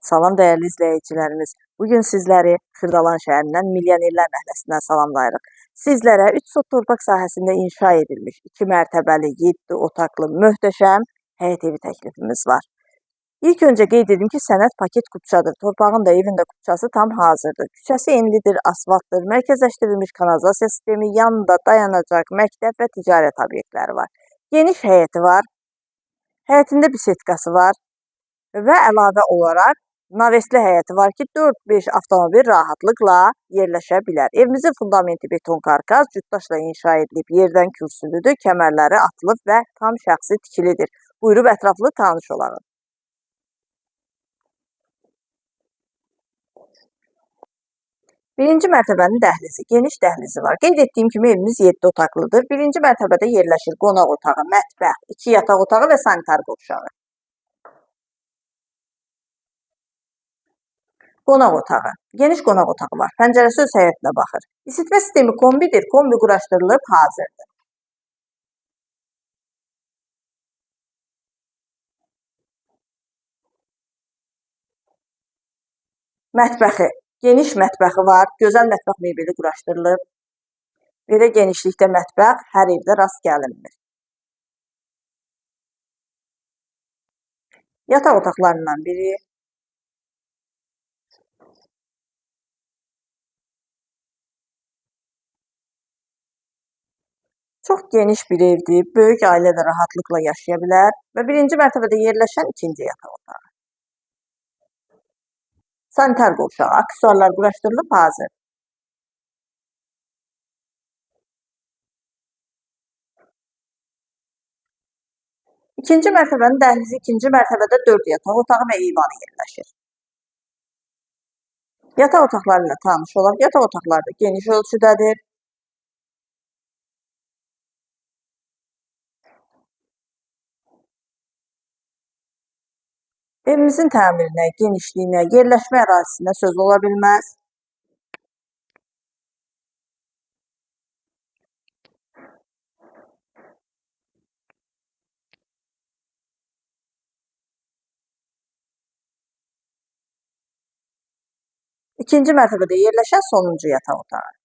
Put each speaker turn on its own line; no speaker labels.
Salam dəyərli izləyicilərimiz. Bugün sizləri Xırdalan şəhərindən Milyonerlər məhəlləsindən salamlayırıq. Sizlərə 3 sot torpaq sahəsində inşa edilmiş 2 mərtəbəli 7 otaqlı möhtəşəm həyət evi təklifimiz var. İlk öncə qeyd edim ki, sənəd paket kupçadır. Torpağın da evin də kupçası tam hazırdır. Küçəsi enlidir, asfaltdır, mərkəzləşdirilmiş kanalizasiya sistemi, yanında dayanacaq, məktəb və ticarət obyektləri var. Geniş həyəti var, həyətində bisetkası var və əlavə olaraq navesli həyəti var ki, 4-5 avtomobil rahatlıqla yerləşə bilər. Evimizin fundamenti beton karkaz, cütdaşla inşa edilib, yerdən kürsülüdür, kəmərləri atılıb və tam şəxsi tikilidir. Buyurub ətraflı tanış olaq. Birinci mərtəbənin dəhlizi, geniş dəhlizi var. Qeyd etdiyim kimi evimiz 7 otaqlıdır. Birinci mərtəbədə yerləşir qonaq otağı, mətbəx, 2 yataq otağı və sanitar qovşağı. Qonaq otağı. Geniş qonaq otağı var. Pəncərəsi öz həyətinə baxır. İsitmə sistemi kombidir. Kombi quraşdırılıb hazırdır. Mətbəxi. Geniş mətbəxi var. Gözəl mətbəx mebeli quraşdırılıb. Belə genişlikdə mətbəx hər evdə rast gəlinmir. Yataq otaqlarından biri. Çox geniş bir evdir. Böyük ailə də rahatlıqla yaşaya bilər və birinci mərtəbədə yerləşən ikinci yataq otağı. Sanitar qovşağı, aksesuarlar quraşdırılıb hazır. İkinci mərtəbənin dəhlizi, ikinci mərtəbədə 4 yataq otağı və eyvanı yerləşir. Yataq otaqları ilə tanış olaq. Yataq otaqları da geniş ölçüdədir. Evimizin təmirinə, genişliyinə, yerləşmə ərazisinə söz ola bilməz. İkinci mərtəbədə yerləşən sonuncu yataq otağı.